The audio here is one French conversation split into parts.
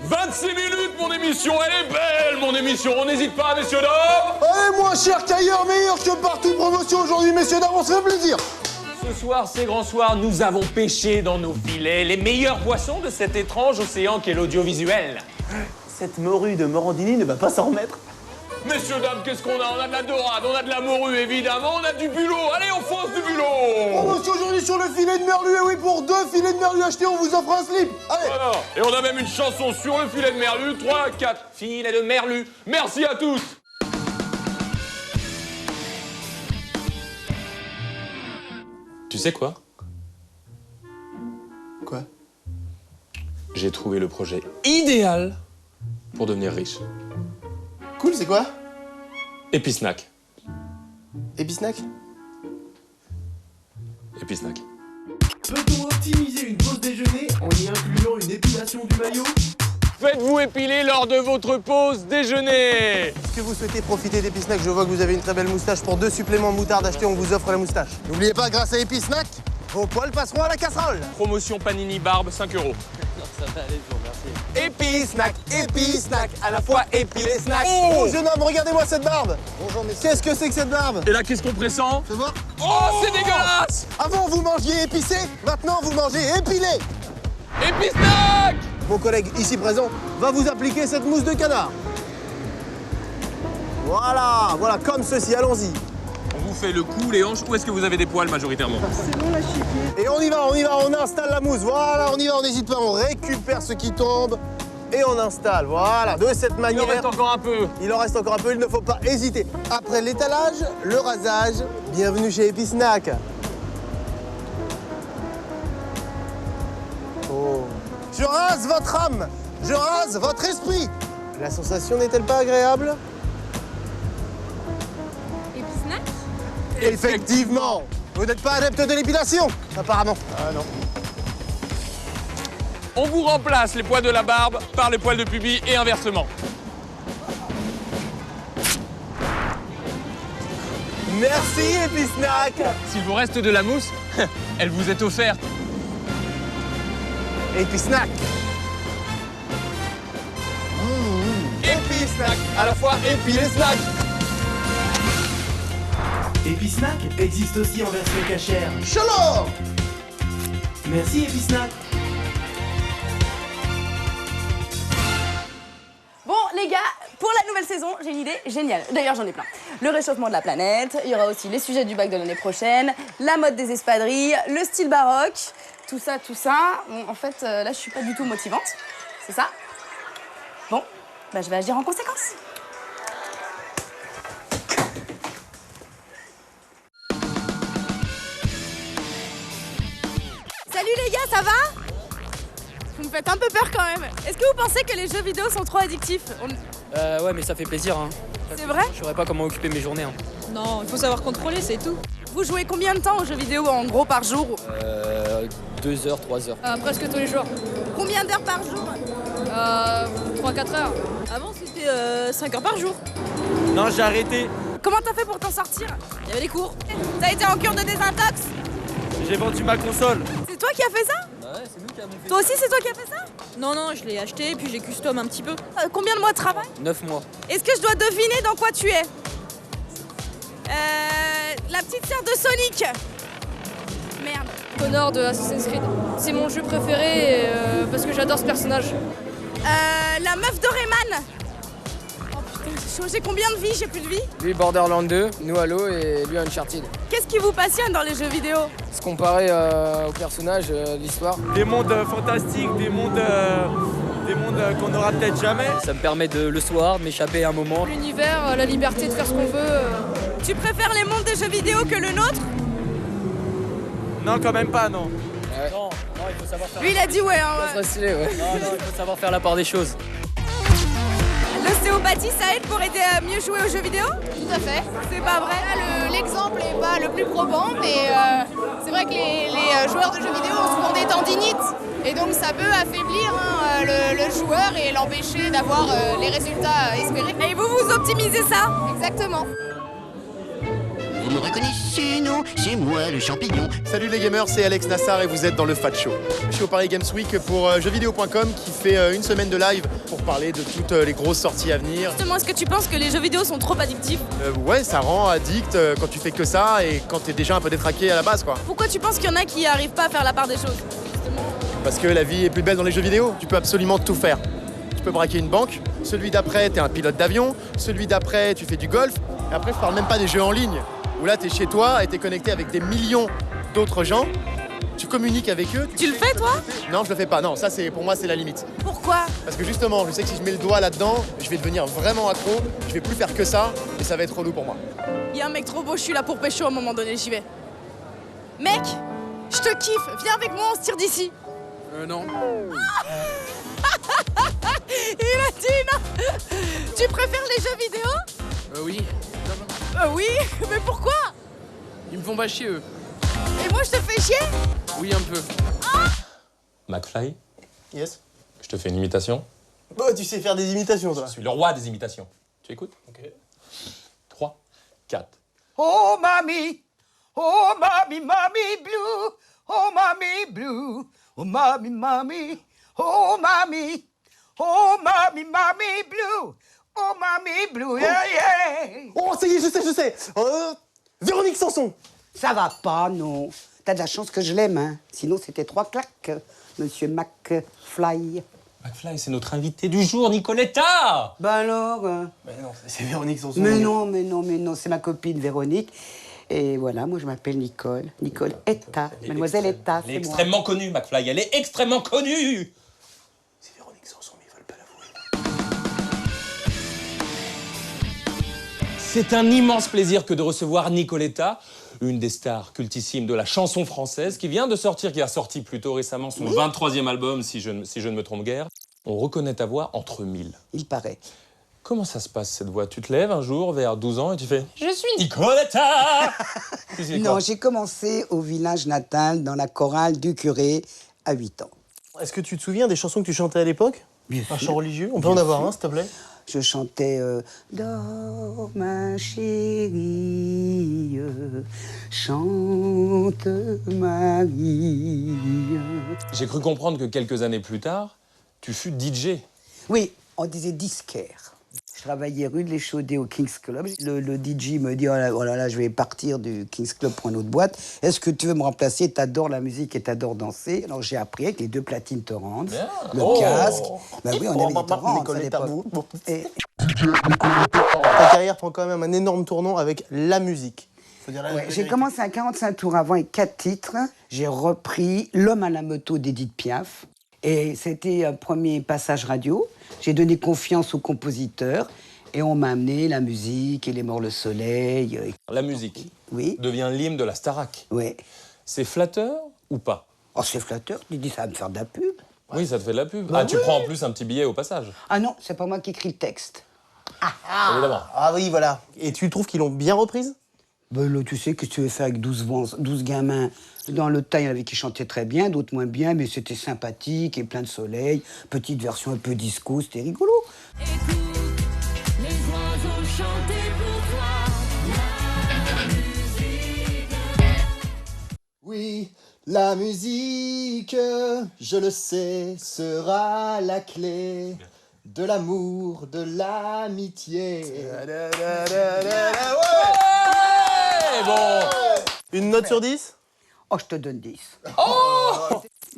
26 minutes, mon émission, elle est belle, mon émission. On n'hésite pas, messieurs, dames. Allez, moins cher qu'ailleurs, meilleur que partout. Promotion aujourd'hui, messieurs, dames, on se fait plaisir. Ce soir, c'est grand soir, nous avons pêché dans nos filets les meilleurs poissons de cet étrange océan qu'est l'audiovisuel. Cette morue de Morandini ne va pas s'en remettre. Messieurs, dames, qu'est-ce qu'on a? On a de la dorade, on a de la morue, évidemment, on a du bulot. Allez, on fonce du bulot. Promotion aujourd'hui sur le filet de merlu. Et oui, pour 2 filets de merlu achetés, on vous offre un slip. Allez. Voilà. Et on a même une chanson sur le filet de merlu. 3, 4, filet de merlu. Merci à tous. Tu sais quoi? Quoi? J'ai trouvé le projet idéal pour devenir riche. Cool, c'est quoi? Episnack. Episnack? Episnack. Peut-on optimiser une pause déjeuner en y incluant une épilation du maillot? Faites-vous épiler lors de votre pause déjeuner. Est-ce que vous souhaitez profiter d'Episnack? Je vois que vous avez une très belle moustache. Pour 2 suppléments de moutarde achetés, on vous offre la moustache. N'oubliez pas, grâce à Episnack, vos poils passeront à la casserole. Promotion Panini Barbe, 5 €. Ça va aller, je vous remercie. Episnack, Episnack, à la fois épilé snack. Oh Oh, jeune homme, regardez-moi cette barbe. Bonjour, messieurs. Qu'est-ce que c'est que cette barbe? Et là, qu'est-ce qu'on pressent? Fais voir. Oh, c'est dégueulasse. Avant, vous mangiez épicé, maintenant, vous mangez épilé. Episnack. Mon collègue ici présent va vous appliquer cette mousse de canard. Voilà, comme ceci, allons-y. On vous fait le cou, les hanches. Où est-ce que vous avez des poils majoritairement? Et on y va, on installe la mousse. Voilà, on y va, on n'hésite pas, on récupère ce qui tombe et on installe. Voilà, de cette Il manière. en reste encore un peu. Il en reste encore un peu, il ne faut pas hésiter. Après l'étalage, le rasage, bienvenue chez Episnack. Oh. Je rase votre âme, je rase votre esprit. La sensation n'est-elle pas agréable? Episnack? Effectivement. Vous n'êtes pas adepte de l'épilation, apparemment. Ah non. On vous remplace les poils de la barbe par les poils de pubis et inversement. Merci Episnack. S'il vous reste de la mousse, elle vous est offerte. Episnack. Episnack, à la fois épilé snack. Episnack existe aussi en version cachère. Shalom. Merci Episnack. Bon, les gars, pour la nouvelle saison, j'ai une idée géniale. D'ailleurs, j'en ai plein. Le réchauffement de la planète, il y aura aussi les sujets du bac de l'année prochaine, la mode des espadrilles, le style baroque, tout ça. Bon, en fait, là, je suis pas du tout motivante. C'est ça? Bon, bah, je vais agir en conséquence. Salut les gars, ça va? Vous me faites un peu peur quand même. Est-ce que vous pensez que les jeux vidéo sont trop addictifs? Ouais, mais ça fait plaisir. Hein. C'est vrai? Je saurais pas comment occuper mes journées. Hein. Non, il faut savoir contrôler, c'est tout. Vous jouez combien de temps aux jeux vidéo en gros par jour? 2 heures, 3 heures. Presque tous les jours. Combien d'heures par jour? 3-4 heures. Avant c'était 5 heures par jour. Non, j'ai arrêté. Comment t'as fait pour t'en sortir? Il y avait des cours. T'as été en cure de désintox? J'ai vendu ma console. C'est toi qui as fait ça? Ouais, c'est nous qui avons fait. Toi aussi c'est toi qui as fait ça? Non, je l'ai acheté et puis j'ai custom un petit peu. Combien de mois de travail? 9 mois. Est-ce que je dois deviner dans quoi tu es? La petite sœur de Sonic. Merde. Connor de Assassin's Creed. C'est mon jeu préféré parce que j'adore ce personnage. La meuf de Rayman. Oh putain, c'est chaud. J'ai combien de vies? J'ai plus de vie. Lui Borderlands 2, nous Halo et lui Uncharted. Qu'est-ce qui vous passionne dans les jeux vidéo? Se comparer aux personnages, l'histoire. Des mondes fantastiques, des mondes qu'on n'aura peut-être jamais. Ça me permet de le soir de m'échapper un moment. L'univers, la liberté de faire ce qu'on veut. Tu préfères les mondes des jeux vidéo que le nôtre? Non, quand même pas, non. Non, il faut savoir faire. Lui il a dit ouais, hein, Ça ouais. serait stylé, ouais. Non, il faut savoir faire la part des choses. L'ostéopathie ça aide pour aider à mieux jouer aux jeux vidéo? Tout à fait. C'est pas vrai? Là, l'exemple n'est pas le plus probant, mais c'est vrai que les joueurs de jeux vidéo ont souvent des tendinites. Et donc ça peut affaiblir le joueur et l'empêcher d'avoir les résultats espérés. Et vous optimisez ça? Exactement. Vous me reconnaissez, non, c'est moi le champignon. Salut les gamers, c'est Alex Nassar et vous êtes dans le Fat Show. Je suis au Paris Games Week pour jeuxvideo.com qui fait une semaine de live pour parler de toutes les grosses sorties à venir. Justement, est-ce que tu penses que les jeux vidéo sont trop addictifs? Ouais, ça rend addict quand tu fais que ça et quand t'es déjà un peu détraqué à la base, quoi. Pourquoi tu penses qu'il y en a qui arrivent pas à faire la part des choses? Parce que la vie est plus belle dans les jeux vidéo, tu peux absolument tout faire. Tu peux braquer une banque, celui d'après, t'es un pilote d'avion, celui d'après, tu fais du golf, et après, je parle même pas des jeux en ligne, où là, t'es chez toi et t'es connecté avec des millions d'autres gens, tu communiques avec eux. Tu le fais, toi? Non, je le fais pas, non, ça, pour moi, c'est la limite. Pourquoi? Parce que justement, je sais que si je mets le doigt là-dedans, je vais devenir vraiment accro, je vais plus faire que ça, et ça va être relou pour moi. Il y a un mec trop beau, je suis là pour pécho à un moment donné, j'y vais. Mec, je te kiffe, viens avec moi, on se tire d'ici. Non. Il a dit non. Tu préfères les jeux vidéo? Oui. Oui, mais pourquoi? Ils me font pas chier, eux. Et moi, je te fais chier? Oui, un peu. McFly, Yes. je te fais une imitation. Bah, tu sais faire des imitations, toi. Je suis le roi des imitations. Tu écoutes? Ok. 3, 4. Oh mommy blue, oh mommy blue, oh mommy, oh mommy, oh mommy blue, oh mommy blue, yeah yeah. Oh, ça y est, je sais. Véronique Sanson. Ça va pas, non. T'as de la chance que je l'aime, hein. Sinon c'était 3 claques, monsieur McFly. McFly, c'est notre invité du jour, Nicoletta! Ben alors Mais non, c'est Véronique Sanson. Mais non, c'est ma copine Véronique. Et voilà, moi je m'appelle Nicole. Nicole Etta, mademoiselle Etta, Elle est c'est moi. extrêmement connue, McFly, elle est extrêmement connue! C'est Véronique Sanson, mais ils veulent pas l'avouer. C'est un immense plaisir que de recevoir Nicoletta, une des stars cultissimes de la chanson française, qui vient de sortir, qui a sorti plutôt récemment son 23e album, si je ne me trompe guère. On reconnaît ta voix entre mille. Il paraît. Comment ça se passe, cette voix? Tu te lèves un jour vers 12 ans et tu fais « Je suis Nicoletta !» Tu fais quoi? Non, j'ai commencé au village natal, dans la chorale du curé, à 8 ans. Est-ce que tu te souviens des chansons que tu chantais à l'époque? Bien Un sûr. chant religieux? On peut en avoir un, s'il te plaît? Je chantais Dors ma chérie, chante Marie. J'ai cru comprendre que quelques années plus tard, tu fus DJ. Oui, on disait disquaire. Je travaillais rue de l'Échaudé au King's Club. Le DJ me dit, oh là là, je vais partir du King's Club pour une autre boîte. Est-ce que tu veux me remplacer? T'adores la musique et t'adores danser. Alors j'ai appris avec les 2 platines Torrents, le casque. Ben oui, on avait des Torrents à l'époque. Et Ta carrière prend quand même un énorme tournant avec la musique. Faut dire la ouais, vérité. j'ai commencé à 45 tours avant avec 4 titres. J'ai repris L'homme à la moto d'Edith Piaf. Et c'était un premier passage radio. J'ai donné confiance aux compositeurs. Et on m'a amené la musique et Les Morts le Soleil. La musique Oui, devient l'hymne de la Starac. oui. C'est flatteur ou pas? Oh, c'est flatteur. Tu dis, ça va me faire de la pub. Oui, ça te fait de la pub. Ah, tu prends en plus un petit billet au passage. Ah non, c'est pas moi qui écris le texte. Évidemment. Ah oui, voilà. Et tu trouves qu'ils l'ont bien reprise? Ben là, tu sais, qu'est-ce que tu veux faire avec 12 gamins? Dans le tas, il y en avait qui chantaient très bien, d'autres moins bien, mais c'était sympathique et plein de soleil. Petite version un peu disco, c'était rigolo. Écoute, les oiseaux chanter pour toi, la musique. Oui, la musique, je le sais, sera la clé de l'amour, de l'amitié. Bon. Une note sur 10? Oh, je te donne 10.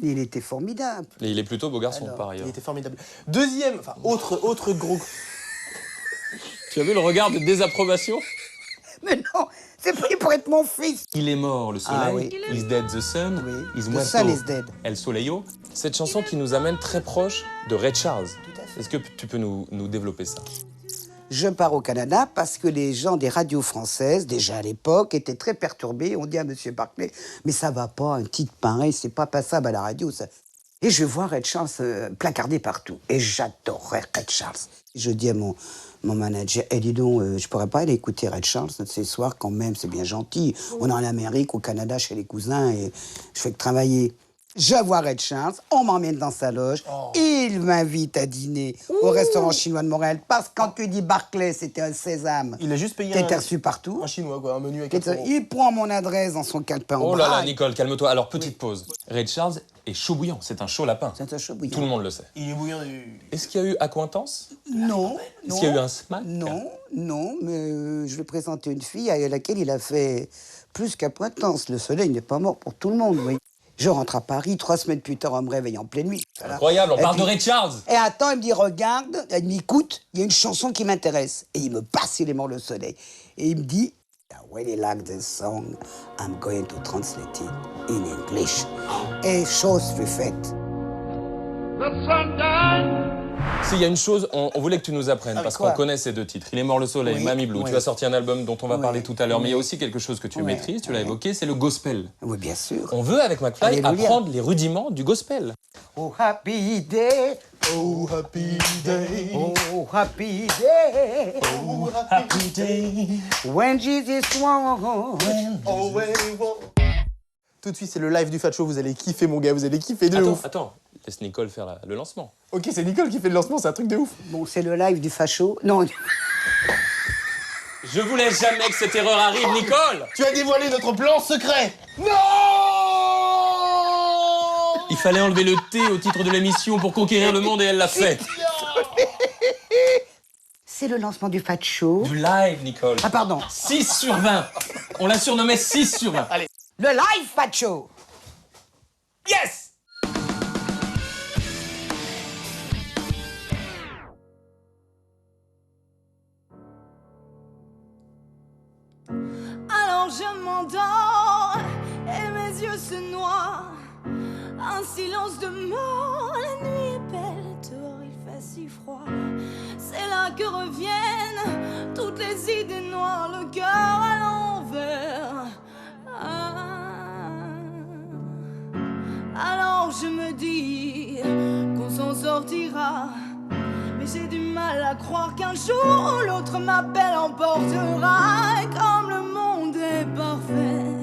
Il était formidable. Et il est plutôt beau garçon, par ailleurs. Il était formidable. Deuxième, enfin, autre gros... Tu as vu le regard de désapprobation? Mais non, c'est pris pour être mon fils. Il est mort, le soleil. Ah oui. Is dead the sun. Oui. Is The muerto sun is dead. El soleil. Cette chanson qui nous amène très proche de Ray Charles. Est-ce que tu peux nous développer ça? Je pars au Canada parce que les gens des radios françaises, déjà à l'époque, étaient très perturbés. On dit à M. Barclay, mais ça va pas, un titre pareil, c'est pas passable à la radio, ça. Et je vois Ray Charles placardé partout. Et j'adorais Ray Charles. Je dis à mon manager, dis donc, je pourrais pas aller écouter Ray Charles ce soir quand même, c'est bien gentil. On est en Amérique, au Canada, chez les cousins, et je fais que travailler. Je vois Ray Charles, on m'emmène dans sa loge, il m'invite à dîner au restaurant chinois de Montréal, parce que quand tu dis Barclay, c'était un sésame. Il a juste payé qui était reçu partout. un chinois, quoi, un menu à 4 €. Il prend mon adresse dans son calepin en Oh là là, braille. Nicole, calme-toi. Alors, petite pause. Ray Charles est chaud bouillant. C'est un chaud lapin. C'est un chaud bouillant. Tout le monde le sait. Il est bouillant du... Est-ce qu'il y a eu accointance? Non. Est-ce qu'il y a eu un smack? Non, mais je vais présenter une fille à laquelle il a fait plus qu'acquaintance. Le soleil n'est pas mort pour tout le monde, oui. Je rentre à Paris, 3 semaines plus tard, on me réveille en pleine nuit. Voilà. Incroyable, on Et parle puis- de Ray Charles. Et attends, il me dit, regarde, il me dit, écoute, il y a une chanson qui m'intéresse. Et il me passe Il est mort le soleil. Et il me dit, I really like this song, I'm going to translate it in English. Et chose fut faite. S'il y a une chose, on voulait que tu nous apprennes, parce quoi qu'on connaît ces deux titres. Il est mort le soleil, Oui, Mamie Blue. oui. Tu as sorti un album dont on va Oui, parler tout à l'heure, mais il y a oui. aussi quelque chose que tu Oui, maîtrises, tu l'as oui. évoqué, c'est le gospel. Oui, bien sûr. On veut, avec McFly, Alléluia. apprendre les rudiments du gospel. Oh, happy day. Oh, happy day. Oh, happy day. Oh, happy day. When Jesus was. Oh, ouais, ouais. Tout de suite, c'est le live du Fat Show. Vous allez kiffer, mon gars. Vous allez kiffer de Attends, ouf. attends, laisse Nicole faire le lancement. Ok, c'est Nicole qui fait le lancement. C'est un truc de ouf. Bon, c'est le live du facho. Non. Je voulais jamais que cette erreur arrive, Nicole. Tu as dévoilé notre plan secret. Non! Il fallait enlever le T au titre de l'émission pour conquérir le monde et elle l'a fait. C'est le lancement du Fat Show. Du live, Nicole. Ah, pardon. 6 sur 20. On la surnommait 6 sur 20. Allez. Le live Fat Show. Yes! Alors je m'endors et mes yeux se noient. Un silence de mort, la nuit est belle, dehors il fait si froid. C'est là que reviennent toutes les idées noires, le cœur à l'envers. Alors je me dis qu'on s'en sortira. Mais j'ai du mal à croire qu'un jour l'autre m'appelle emportera. Et comme le monde est parfait,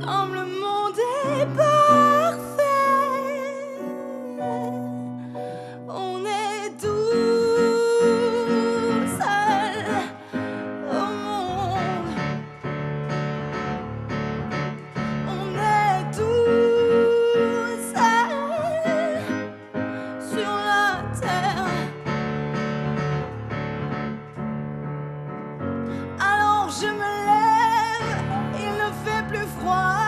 comme le monde est parfait, on est tous seuls au monde. On est tous seuls sur la terre. Alors je me lève, il ne fait plus froid.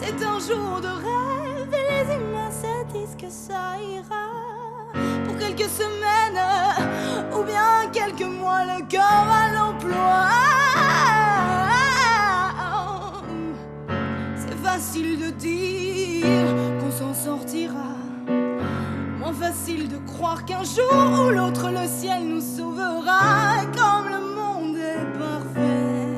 C'est un jour de rêve et les humains se disent que ça ira. Pour quelques semaines ou bien quelques mois, le cœur à l'emploi. C'est facile de dire qu'on s'en sortira. Moins facile de croire qu'un jour ou l'autre le ciel nous sauvera. Comme le monde est parfait,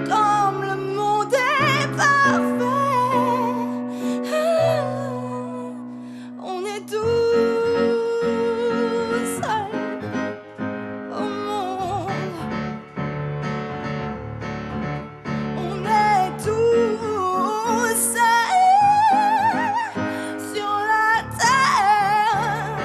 comme le monde est parfait, on est tous seuls au monde. On est tous seuls sur la terre.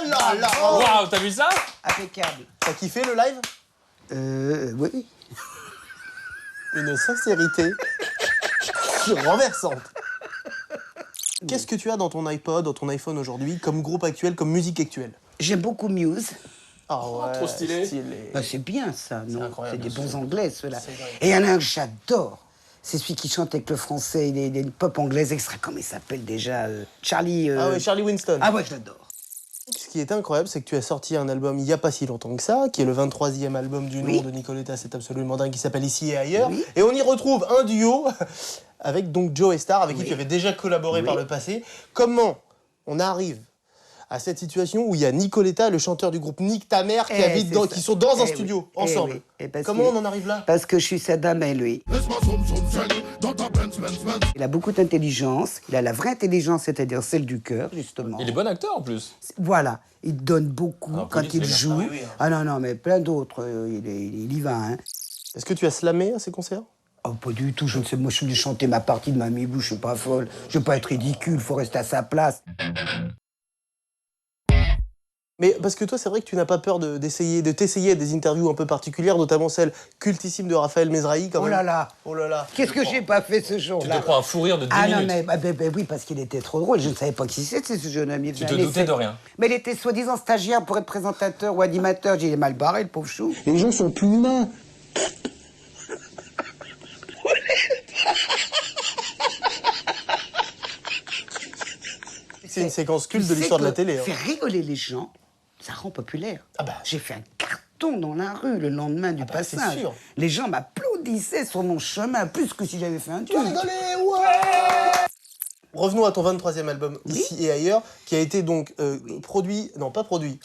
là là. Waouh, t'as vu ça? Impeccable. T'as kiffé le live? Oui. Une sincérité renversante. Qu'est-ce que tu as dans ton iPod, dans ton iPhone aujourd'hui, comme groupe actuel, comme musique actuelle? J'aime beaucoup Muse. Ah ouais, trop stylé. Bah, c'est bien ça, non? incroyable, C'est des bien bons sûr. anglais, ceux-là. C'est dingue. Et il y en a un que j'adore. C'est celui qui chante avec le français. Il est une pop anglaise extra. Comment il s'appelle déjà? Charlie. Ah ouais, Charlie Winston. Ah ouais, je l'adore. Ce qui est incroyable, c'est que tu as sorti un album il n'y a pas si longtemps que ça, qui est le 23e album du nom Oui. de Nicoletta, c'est absolument dingue, qui s'appelle Ici et ailleurs. Oui. Et on y retrouve un duo avec donc Joe Star, avec qui Oui. tu avais déjà collaboré Oui. par le passé. Comment on arrive à cette situation où il y a Nicoletta, le chanteur du groupe Nick ta mère, qui, habite c'est ça. qui sont dans un Eh studio, oui. ensemble. Eh oui. Et parce Comment qu'il- on en arrive là? Parce que je suis sa dame et lui. Il a beaucoup d'intelligence. Il a la vraie intelligence, c'est-à-dire celle du cœur, justement. Il est bon acteur en plus. Voilà. Il donne beaucoup Alors, quand police, il c'est bien. joue. Ah oui, oui, hein. Ah non, non, mais plein d'autres. Il y va, hein. Est-ce que tu as slamé à ces concerts? Oh, pas du tout. Je ne sais, moi, je suis venu chanter ma partie de Mamie Bou. Je suis pas folle. Je veux pas être ridicule. Faut rester à sa place. Mais parce que toi, c'est vrai que tu n'as pas peur de t'essayer à des interviews un peu particulières, notamment celle cultissime de Raphaël Mesrahi, quand Oh même. là là. Oh là là. Qu'est-ce que j'ai pas fait ce Tu jour-là? te prends un fou rire de 10 Ah non, minutes. mais oui, parce qu'il était trop drôle. Je ne savais pas qui c'était, ce jeune homme. Il Tu faisait te un doutais essai. de rien. Mais il était soi-disant stagiaire pour être présentateur ou animateur. J'ai mal barré, le pauvre chou. Les gens sont plus humains. C'est une séquence culte de Tu sais l'histoire de la que télé. hein. Faire rigoler les gens, ça rend populaire. Ah bah. J'ai fait un carton dans la rue le lendemain du bah, c'est passage. sûr. Les gens m'applaudissaient sur mon chemin, plus que si j'avais fait un truc. Revenons à ton 23e album, Ici et ailleurs, qui a été donc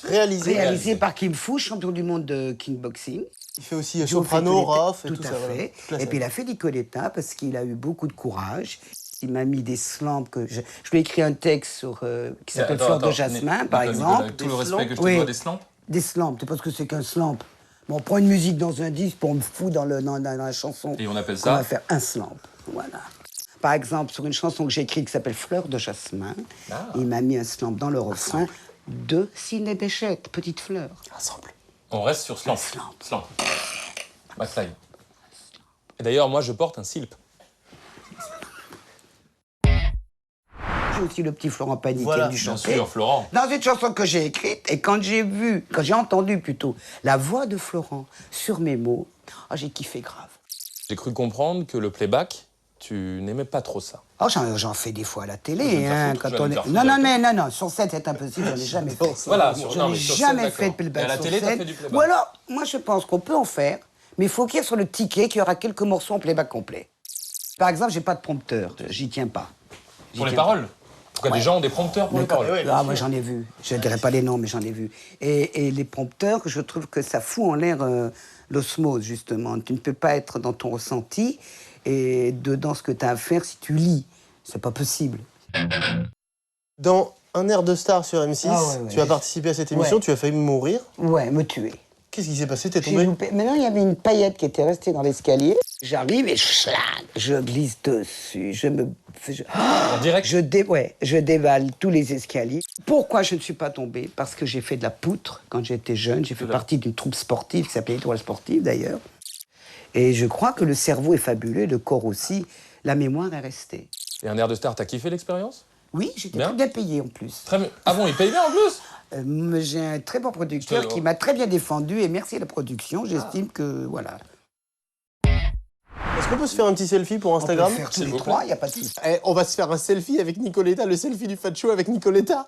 réalisé. Par Kim Fu, champion du monde de kickboxing. Il fait aussi Joe Soprano, fait Rof et tout tout à ça. voilà. fait. Toute la Et scène. puis il a fait Nicoletta parce qu'il a eu beaucoup de courage. Il m'a mis des slams que je lui ai écrit un texte sur qui s'appelle Attends, Fleur de attends, jasmin, Nicolas, par exemple. avec tout le respect que je te Oui. dois des slams. Des slams, tu sais pas ce que c'est qu'un slamp. Bon, on prend une musique dans un disque, puis on me fout dans la chanson. Et on appelle On ça va faire un slamp. Voilà. Par exemple, sur une chanson que j'ai écrite qui s'appelle Fleur de jasmin, il m'a mis un slamp dans le refrain de Sidney Bechet, Petite fleur. Ensemble. On reste sur Slamp. Slamp. Slamp. McFly. Et d'ailleurs, moi, je porte un silp. J'ai aussi le petit Florent Pagny Voilà, qui a dû Bien chanter. sûr, Florent. Dans une chanson que j'ai écrite, et quand j'ai entendu plutôt la voix de Florent sur mes mots, j'ai kiffé grave. J'ai cru comprendre que le playback, tu n'aimais pas trop ça. Oh, j'en fais des fois à la Je vais télé, me faire hein, foutre, quand je vais on me est... faire Non, foutre non, avec non, sur scène, c'est impossible, j'en ai jamais fait. Voilà, Je non, mais n'ai sur scène, jamais fait de d'accord. playback Et à la sur télé, t'as scène. fait du playback. Ou alors, moi, je pense qu'on peut en faire, mais il faut qu'il y ait sur le ticket qu'il y aura quelques morceaux en playback complet. Par exemple, j'ai pas de prompteur, j'y tiens pas. J'y Pour les tiens pas. paroles. En tout cas, des gens ont des prompteurs pour les D'accord. paroles. Ah, moi j'en ai vu. Je ne dirais pas les noms, mais j'en ai vu. Et les prompteurs, je trouve que ça fout en l'air l'osmose, justement. Tu ne peux pas être dans ton ressenti et dedans ce que tu as à faire si tu lis. C'est pas possible. Dans Un air de star sur M6, Ah ouais, ouais. tu as participé à cette émission, Ouais. tu as failli mourir. Ouais, me tuer. Qu'est-ce qui s'est passé? T'es J'ai tombé? loupé. Maintenant, il y avait une paillette qui était restée dans l'escalier. J'arrive et je glisse dessus. En direct. Je dévale tous les escaliers. Pourquoi je ne suis pas tombée? Parce que j'ai fait de la poutre quand j'étais jeune. J'ai fait partie d'une troupe sportive qui s'appelait Étoile Sportive, d'ailleurs. Et je crois que le cerveau est fabuleux, le corps aussi. La mémoire est restée. Et un air de star, t'as kiffé l'expérience? Oui, j'étais Bien. très bien payée en plus. Très bien. Ah bon, il paye bien en plus? J'ai un très bon producteur Je te- qui m'a très bien défendu et merci à la production, j'estime que voilà. Est-ce qu'on peut se faire un petit selfie pour Instagram? On peut faire tous s'il les vous trois, plaît. il n'y a pas de souci. Eh, on va se faire un selfie avec Nicoletta, le selfie du Fat Show avec Nicoletta.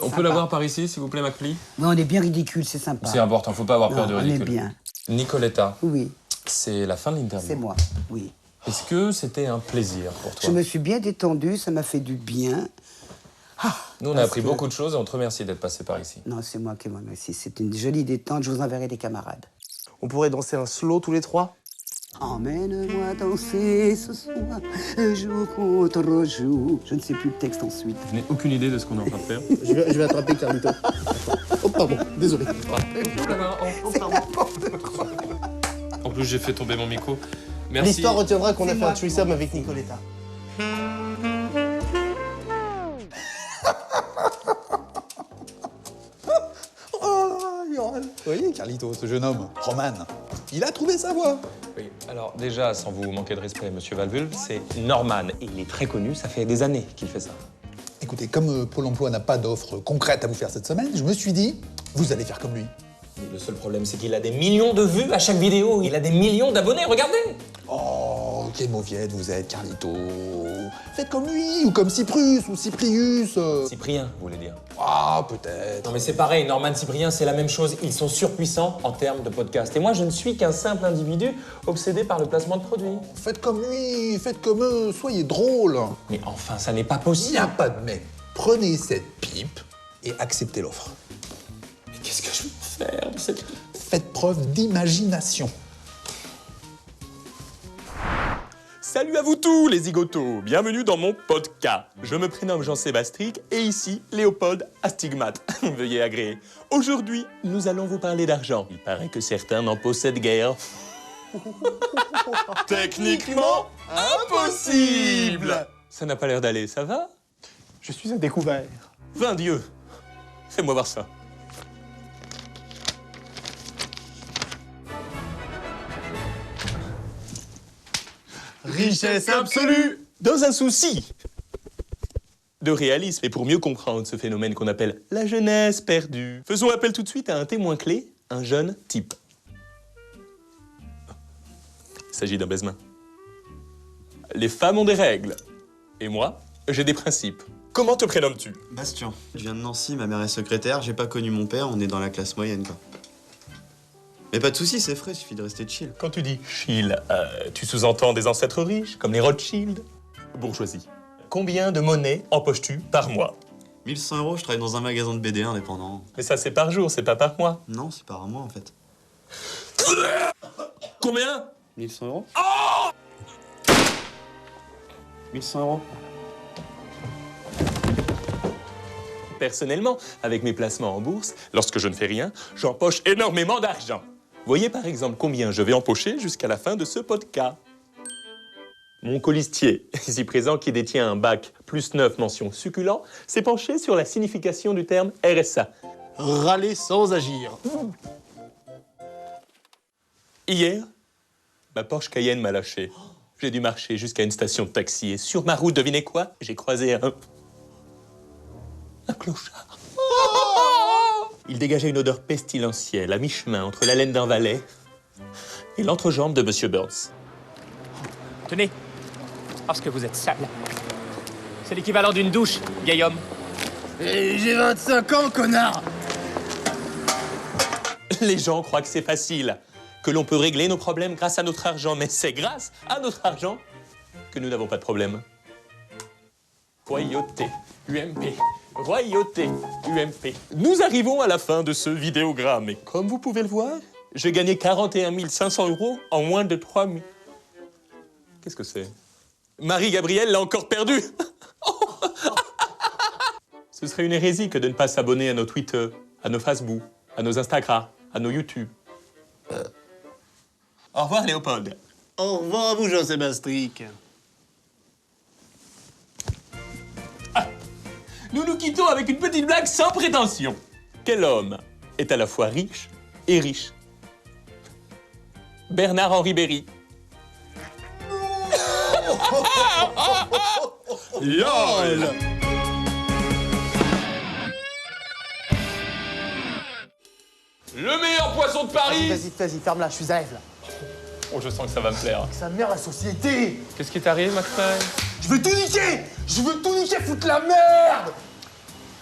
On Sympa. peut l'avoir par ici, s'il vous plaît, McFly? Mais on est bien ridicule, c'est sympa. C'est important, faut pas avoir peur Non, de on est ridicule. bien. Nicoletta, Oui, c'est la fin de l'interview. c'est moi, oui. Est-ce que c'était un plaisir pour toi? Je me suis bien détendue, ça m'a fait du bien. Nous, on a parce appris que- beaucoup de choses et on te remercie d'être passé par ici. Non, c'est moi qui vous remercie. C'est une jolie détente, je vous enverrai des camarades. On pourrait danser un slow tous les trois? Emmène-moi danser ce soir, jour contre jour. Je ne sais plus le texte ensuite. Je n'ai aucune idée de ce qu'on est en train de faire. Je vais attraper Carlito. Oh pardon, désolé. En plus, j'ai fait tomber mon micro. Merci. L'histoire retiendra qu'on a C'est fait moi un qui threesome avec Nicoletta. Oui, Carlito, ce jeune homme, Roman, il a trouvé sa voie. Oui, alors déjà, sans vous manquer de respect, monsieur Valvulve, c'est Norman. Il est très connu, ça fait des années qu'il fait ça. Écoutez, comme Pôle emploi n'a pas d'offre concrète à vous faire cette semaine, je me suis dit, vous allez faire comme lui. Et le seul problème, c'est qu'il a des millions de vues à chaque vidéo. Il a des millions d'abonnés, regardez. Oh, quelle mauviette vous êtes, Carlito. Faites comme lui, ou comme Cyprus, ou Cyprius. Cyprien, vous voulez dire? Ah, peut-être. Non mais c'est pareil, Norman, Cyprien, c'est la même chose. Ils sont surpuissants en termes de podcast. Et moi, je ne suis qu'un simple individu obsédé par le placement de produits. Faites comme lui, faites comme eux, soyez drôle. Mais enfin, ça n'est pas Il possible. n'y a pas de mais. Prenez cette pipe et acceptez l'offre. Mais qu'est-ce que je peux faire de cette... Faites preuve d'imagination. Salut à vous tous les zigotos, bienvenue dans mon podcast. Je me prénomme Jean-Sébastien et ici Léopold Astigmate. Veuillez agréer. Aujourd'hui, nous allons vous parler d'argent. Il paraît que certains n'en possèdent guère. Techniquement impossible. Ça n'a pas l'air d'aller, ça va? Je suis à découvert. Vain Dieu, fais-moi voir ça. Richesse absolue. Dans un souci de réalisme et pour mieux comprendre ce phénomène qu'on appelle la jeunesse perdue, faisons appel tout de suite à un témoin clé, un jeune type. Il s'agit d'un baise-main. Les femmes ont des règles. Et moi, j'ai des principes. Comment te prénommes-tu? Bastien. Je viens de Nancy, ma mère est secrétaire, j'ai pas connu mon père, on est dans la classe moyenne, quoi. Mais pas de soucis, c'est frais, il suffit de rester chill. Quand tu dis chill, tu sous-entends des ancêtres riches, comme les Rothschild? Bourgeoisie. Combien de monnaie empoches-tu par mois? 1100 €, je travaille dans un magasin de BD indépendant. Mais ça, c'est par jour, c'est pas par mois. Non, c'est par mois, en fait. Combien? 1100 €. Oh 1100 €. Personnellement, avec mes placements en bourse, lorsque je ne fais rien, j'empoche énormément d'argent. Voyez par exemple combien je vais empocher jusqu'à la fin de ce podcast. Mon colistier, ici présent, qui détient un bac +9 mention succulent, s'est penché sur la signification du terme RSA. Râler sans agir. Hier, ma Porsche Cayenne m'a lâché. J'ai dû marcher jusqu'à une station de taxi et sur ma route, devinez quoi? J'ai croisé un clochard. Il dégageait une odeur pestilentielle à mi-chemin entre la laine d'un valet et l'entrejambe de Monsieur Burns. Tenez, parce que vous êtes sale. C'est l'équivalent d'une douche, vieil homme. Et j'ai 25 ans, connard. Les gens croient que c'est facile, que l'on peut régler nos problèmes grâce à notre argent, mais c'est grâce à notre argent que nous n'avons pas de problème. Royauté, UMP, royauté, UMP. Nous arrivons à la fin de ce vidéogramme et comme vous pouvez le voir, j'ai gagné 41 500 € en moins de 3 000. Qu'est-ce que c'est? Marie-Gabrielle l'a encore perdu. Ce serait une hérésie que de ne pas s'abonner à nos Twitter, à nos Facebook, à nos Instagram, à nos YouTube. Au revoir Léopold. Au revoir à vous, Jean-Sébastien. Nous nous quittons avec une petite blague sans prétention. Quel homme est à la fois riche et riche? Bernard-Henri Berry. LOL. Le meilleur poisson de Paris. Vas-y, ferme-la, je suis à Ève, là. Oh, je sens que ça va me plaire. Ça merde la société. Qu'est-ce qui t'arrive, McFly? Je veux tout niquer. Je veux tout niquer, foutre la merde.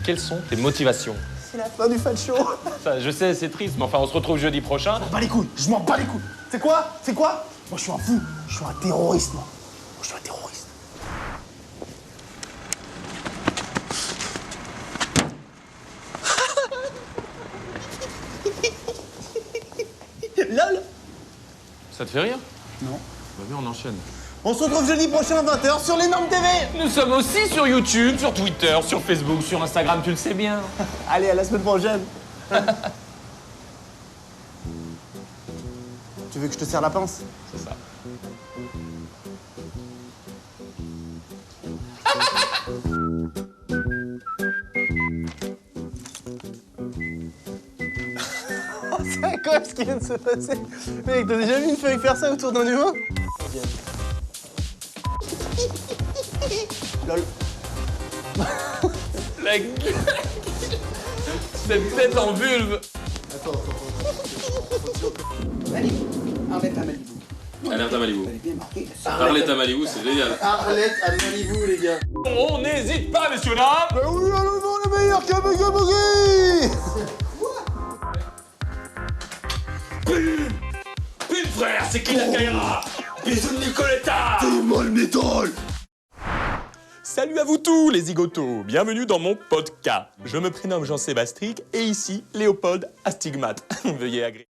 Quelles sont tes motivations? C'est la fin du fan show. Ça, je sais, c'est triste, mais enfin, on se retrouve jeudi prochain. Je m'en bats les couilles, je m'en bats les couilles. C'est quoi? Moi, je suis un fou. Je suis un terroriste, moi. Je suis un terroriste. LOL. Ça te fait rire? Non. Bah viens, on enchaîne. On se retrouve jeudi prochain à 20h sur l'énorme TV. Nous sommes aussi sur YouTube, sur Twitter, sur Facebook, sur Instagram, tu le sais bien. Allez, à la semaine prochaine. Tu veux que je te serre la pince? C'est ça. C'est C'est quoi ce qui vient de se passer? Mec, t'as déjà vu une feuille faire ça autour d'un humain? Lol. La gueule. Cette tête en vulve. Attends. Malibu. Arlette à Malibu. Alerte à Malibu. Elle est bien marquée. Arlette à Malibu, c'est génial. Arlette à Malibu, les gars. On n'hésite pas, messieurs dames. Bah oui, allons, le meilleur Kabugabugi. Pile frère, c'est qui la Kaira? Bisous de Nicoletta. Dis-moi le métal. Salut à vous tous les zigotos, bienvenue dans mon podcast. Je me prénomme Jean-Sébastric et ici Léopold Astigmate. Veuillez agréer.